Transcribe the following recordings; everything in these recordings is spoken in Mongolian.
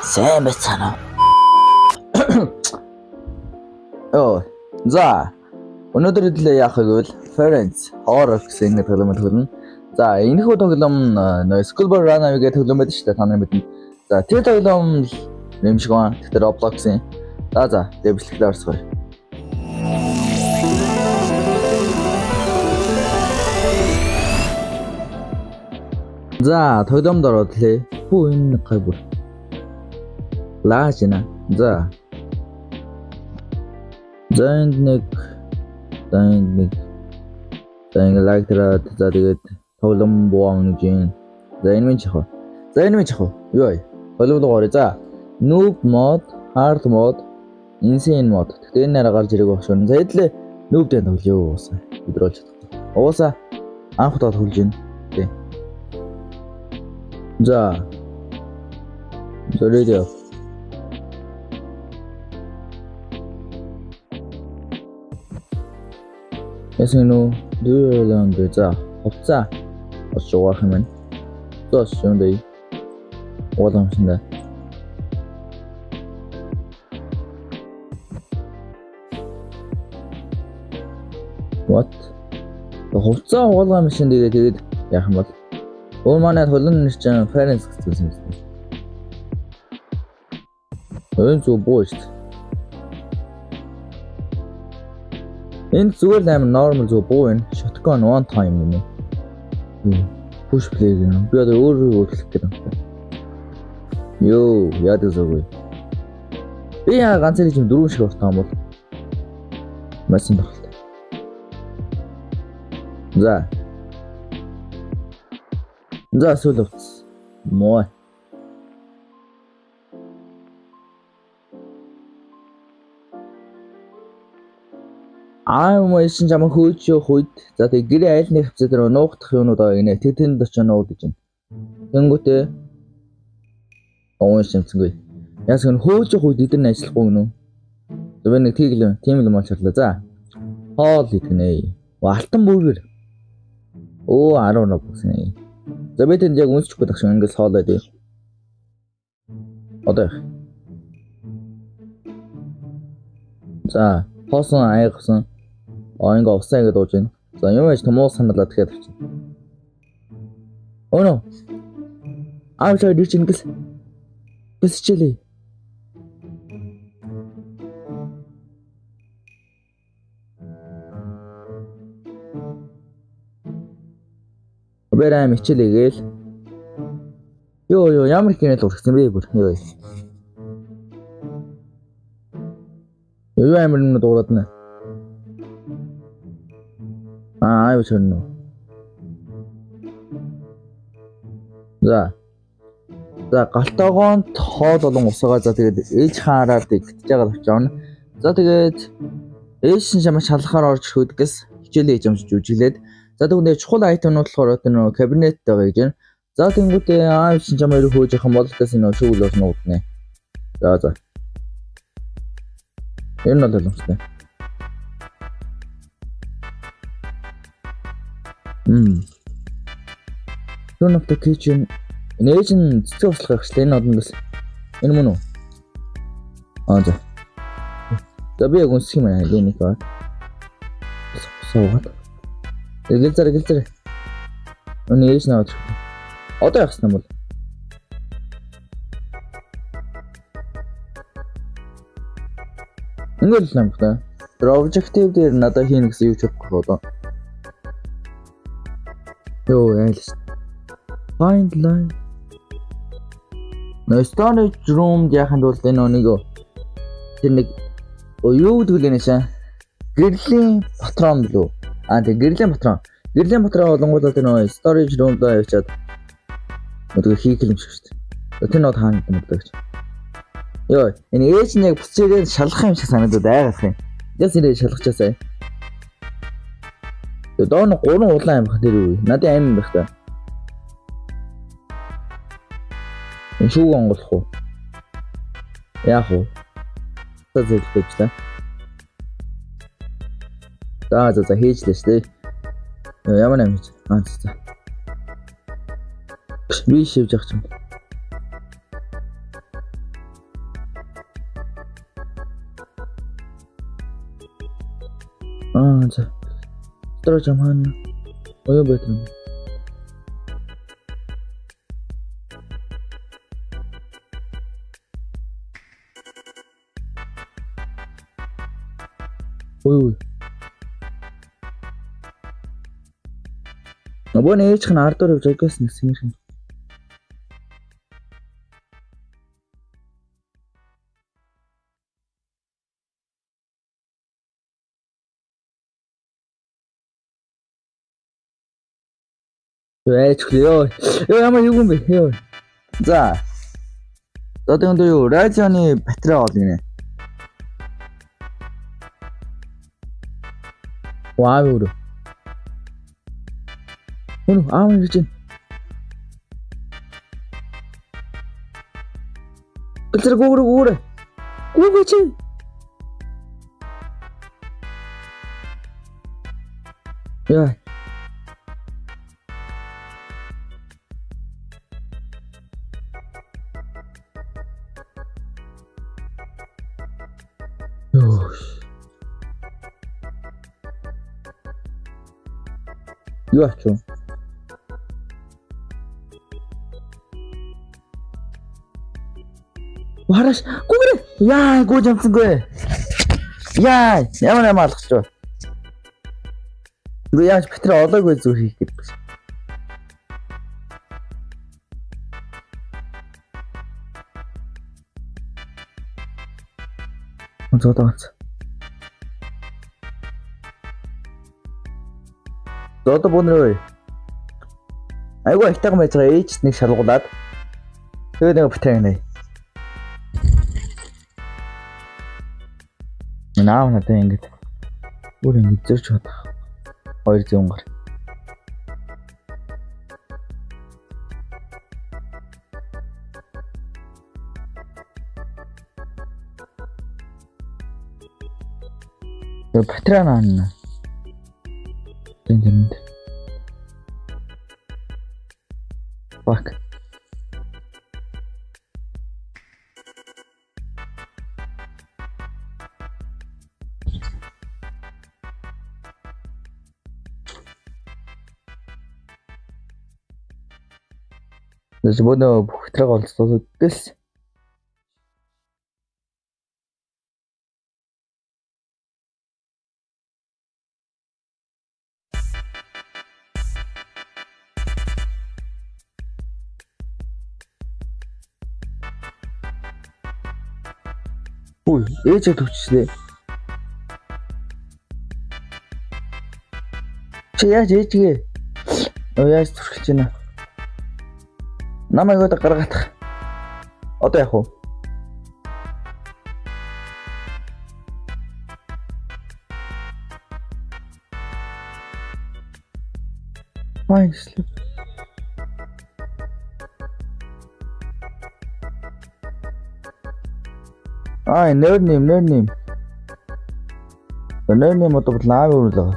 сайн байцгаана. За. Өнөөдөр хэлээ яах вэ гэвэл Friends Horror гэсэн нэг тоглоом төлнө. За, энэхүү тоглоом Schoolboy Run гэдэг тоглоом байдаг шүү дээ, та нар мэднэ. За, тэр тоглоом юм шиг байна. Тэгэхээр Roblox-ийн. За, дэвшлэглээ орсгоё. За, тоглоомд ороод лээ. Хүү энэ гай бүр. Лаашина. За. Зэндник лайктраад за тэгээд тоглоом буун гэж. За энэ минь чихо. Юу вэ? Тоглоом дуурай. За. Noob mode, hard mode, insane mode. Тэгээд энэ нараа гарч ирэх байх шүү. За хэдлээ noob дээр тоглоё уусаа. Өдрөөлж чадах. Уусаа анх удаа тоглож байна. Тэ. За. Зөрөөдөө. Ясэно дөрөлөн за хувцаа осуугах юм. Тос юундэй. Уламжнда. What? Хувцаа угаалгах машин тэгээд яах юм бол? Өөр манай төлөн нэр чинь Friends гэсэн юм. Энэ зүг боо шүү дээ. Энэ зүгээр л амар normal зүг боо энэ. Shotgun one time юм. Push play гэнэ. Би одоо өөрөө хөдлөх гэдэг юм. Йоо, яадаг зүг. Би яа ганц л юм дөрөв шиг уртаа юм бол. Масын тоглолт. За. За сүүл утас. Моо. Мөсөн жам хөөж хүйд. За тэг гэрээ айл нэг хвцаа дээр нуугдах юмнууд байгаа гинэ. Тэг тэнд очиж нуугдаж байна. Тэнгүүтээ шимцэнгүй. Яс гэн хөөж хүйд эдэр нь ажиллахгүй гинэ. За би нэг тийм л мал шатлаа. За. Хоол идэгнэ. Алтан бүргэр. 11 гэсэн. За би тэнд яг үнсчихгүй тагш ингээс хоол байдیں۔ Одоо яах. За, хоосон аягсан. Ингээ усаа ингэ дууж байна. За, юм яаж томоо саналаа тэгэхээр авчих. Өнөө. Аавлаа дүүч ингээс. Бисчилээ. Бэрам хичээлээгээл. Йоо ямар их гинэл урагсан бэ бүр. Йоо. Юу амар юм дуурад нэ. Аюу чөрнө. За. За галтаагоон хоол болон усаагаа за тэгээд ээж хаараад тэгтэж байгаа авчаана. За тэгээд ээж шин шамаа шалахаар орж хөдгөөс хичээлээ хийж амжиж үжиглээд за тэгвэл чухал айтемнууд болохоор энэ кабинет байгаа гэж байна. За тэнгуүтээ шин чамаар хөөж явах юм бол гэсэн нөө шүүл орно ууднэ. За. Энэ нь боломжтой. Turn off the kitchen. Нээж нь цэцэг услах хэрэгчлээ энэ одонд бас. Энэ мөн үү? За. За би яг үнсэх юм аа энийг баа. Суугаад. Гэлзэр. Өнөө ээж наваад. Одоо яахсан юм бол? Ингээл юм байна. Тэр objective дээр надад хийнэ гэсэн юу ч бодохгүй одоо. Йоо яалс. Find line. Storage room яханд бол энэ нэг тэр нэг юу гэдэг вэ нэшээ? Гэрлийн патрон билүү? Тэг гэрлийн патрон. Гэрлийн патрон болонгуудаа тэр storage room даа явчаад өдгөө хийх юм шиг шүү дээ. Тэр нот хаана гэдэг юм бэ? Йоо, энэ ээж нь яг буцаагаад шалгах юм шиг санагдаад айгах юм. Яс ирээ шалгачаасаа. Тэр доон 3 улаан юм тэр үү? Надад аим байх та. Энэ шүүг онгоолох уу? Яах вэ? Зөвлөжлээ. За хийжлээ шүү дээ. Ямар юм хийж? За. Би шивж явах юм. За. Сторож амхан. Оё байтан. Ой. Набоны ээжх нь ардуур явж байгаас нэгсэн юм. Ээж ёо. Ямар юу юм бэ? Ёо. За. Одоо юу радионы батарей олгоно. Вау. Хөнө аав гэж байна. Өлтөр гүүрээ. Гүүгээ чи. Яа. Юу ачуу? Вараш гүүрээ. Яа, гүйж амсангүй. Яа, ямар алгах шүү. Юу яаж батарей олоогүй зүг хийх гэдэг. Зодооц. Зодо бонроо. Айгу айтайхан байж байгаа ээж нэг шалгуулад. Тэгээд нэг батарей нэ. Наа надаа ингэж бүр ингэж зөрч бодох. 200 гар. Батарей наана. Тэнд. Fuck. Deixa eu botar o trabalho todo desse. Ui, ece tövçüsü. Ece. Яаш зүрхэж байна. Намайг одоо гаргах. Одоо яах вэ? Майслээ. Нэр нэм. Нэр нэм одоо лав урлаа.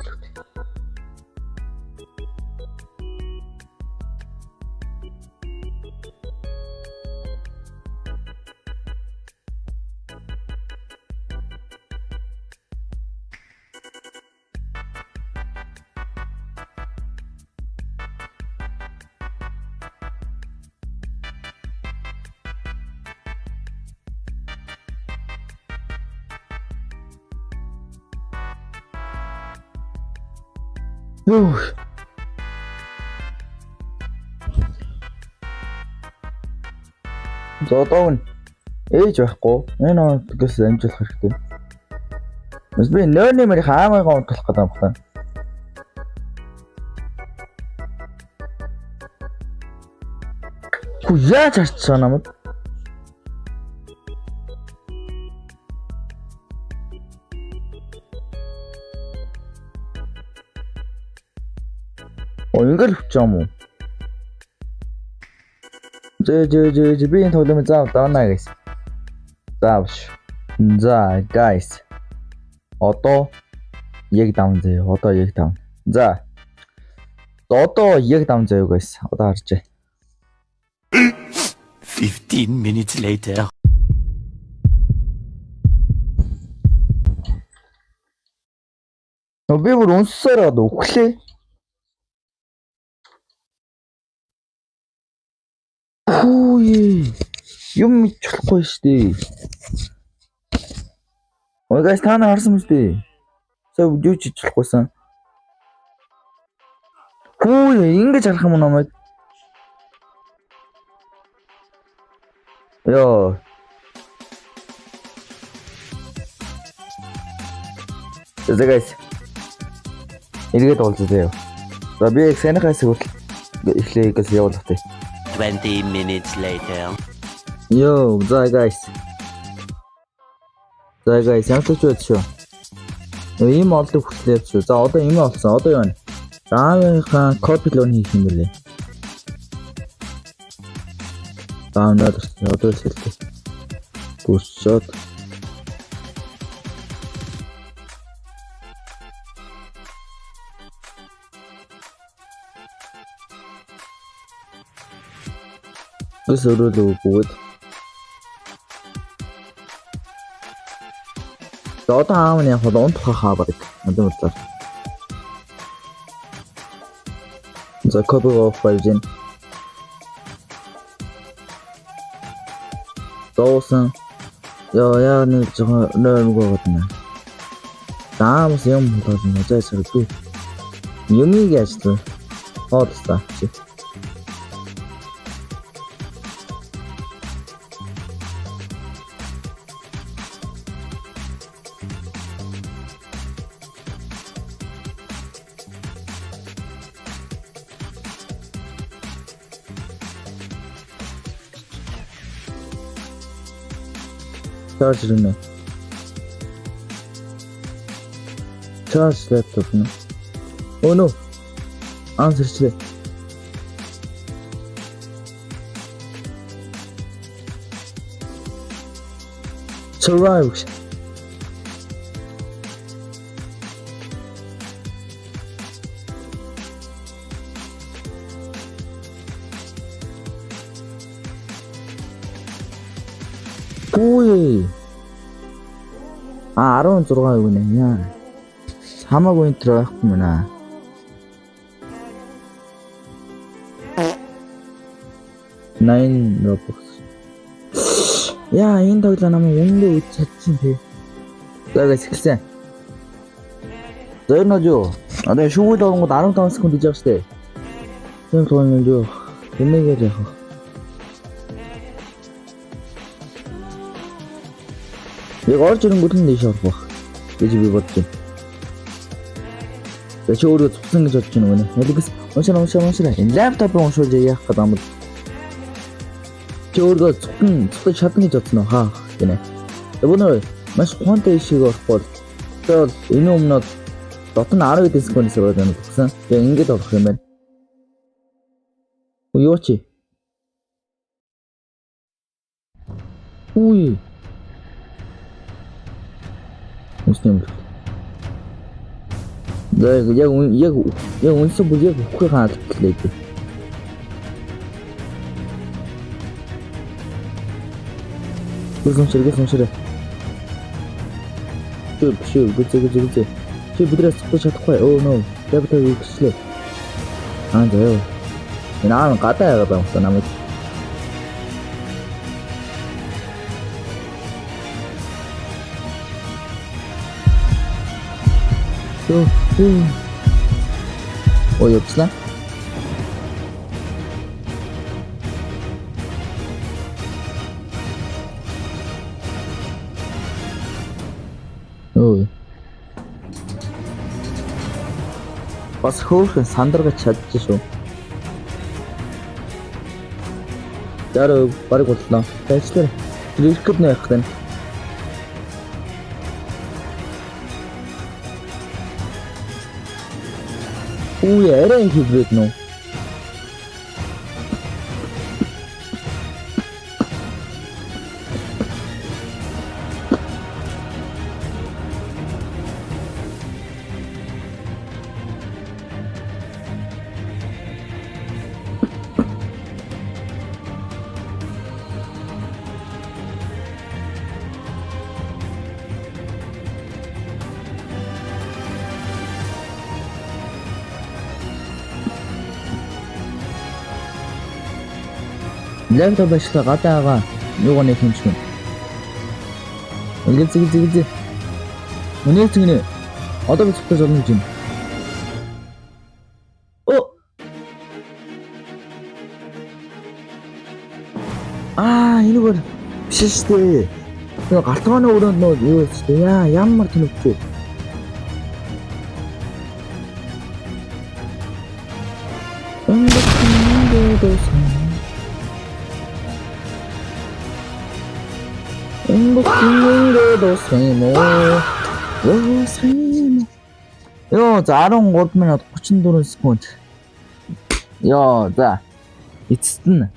Зодоо нь ээж байхгүй. Энэ онтгоос амжуулах хэрэгтэй. Бас би нойрны мэрийг хаамайгаа унтуулах гэдэг юм байна. Хүү яаж харцсан намайг? Ингээл хүч юм уу? Зэ би энэ тоглоом заав даана guys. Заавш. За guys. Одоо яг давн заяа. Одоо яг давн. За. Одоо яг давн заяа guys. Одоо харжээ. 15 minutes later. Би бүр өнссөөр өглөө. Хөөе. Юм ичлахгүй штий. Ой guys та нар харсан мэт дээ. Сая видео чичлахгүйсэн. Хөөе ингэж харах юм намайг. Йоо. За guys. Эргээд уулзъя. За би эксэнэ хайсаг эхлэе гэж явуулах тий. 20 minutes later. Yo, за guys. Ямтай ч байдшгүй. Ийм олдог хүслээ шүү. За одоо ийм олсон. Одоо юу вэ? Заавынхаа копи лон хийх юм бэлээ. Таанад одоо хэлээ. Гүшөөд. Өсөрөлөө бүгд. За одоо аавны яг он тухай хаварыг надад бодлоо. За копи оф байжин. Доосон. Яа нэг жоо нөрмгөө гадна. Таамс юм болно зайсаргүй. Юмиг яачлаа. Хоолстаа чи. Charger Charge laptop no. Oh no. Answer today. Survived. Ui. 16 юу нэ яа. Хамаагүй энэ төр байхгүй мэнэ. Nine Robux. Яа, энэ тоглоо намайг үнэндээ үз чадчихсан тий. Загас эхэлсэн. Зөөр нөө юу? Одоо шүүл оронгод 15 секунд хийж байгаа штэ. Тийм тооны юу? Тэмээгээр яах вэ? Яг орж ирэнгүүт нь дэше орох гэж би бодож байна. За чи өөрөө цугсан гэж бодож байна уу? Нэлгээс уншаа. Энэ лаптопыг уншуулж яах гэдэг юм бэ? Чи өөрөө цугтаж чадна гэж бодсон уу? Хаа гинэ. Өнөө маш ухаантай ишиг орох бол тэгэл энэ өмнөд дотн 10 секундээс ороод байна гэсэн. Тэгээ ингэж орох юм байна. Юу чи? Уй. Мөснөм. Да яг үнсэн бүг яг өгөх хаалтлээ. Гүзэн ширгээ. Шүү гүзээ. Чи бидрээс цугтаж чадахгүй. Oh no. Дэвтэ үгслээ. Заяа. Энэ аав гадаа яагаад байна намайг. Ой, явцлаа. Ой. Бас хөөхөн сандаргаж чадчих шүү. Яруу барыг боллоо. Тэжлэр рискэд нэх гэн. Ui, era em hibrid não. Лэптоп ашиглаа гадаагаа юугаар нэг хэмжих юм. Зэг. Өнөө зэгнэ. Одоо би зөвхөн зовно гэж юм. Энэ бүр биш шүү дээ. Тэгээ галтгооны өрөөнд нөө юу шүү дээ. Ямар тэнэгтэй. Ёо, за 13 минут 34 секунд. Ёо, за. Эцэст нь.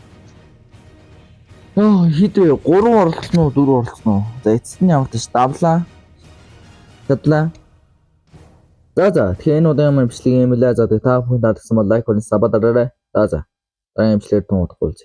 Хитвэ 3 оролцсон уу 4 оролцсон уу? За эцэст нь ямар ч давлаа. Тадлаа. За тэгэхээр энэ удаагийн маань бичлэг юм лээ. За та бүхэн таалагдсан бол лайк болон саб дараарай. За дараагийн бичлэгээр тун удахгүй.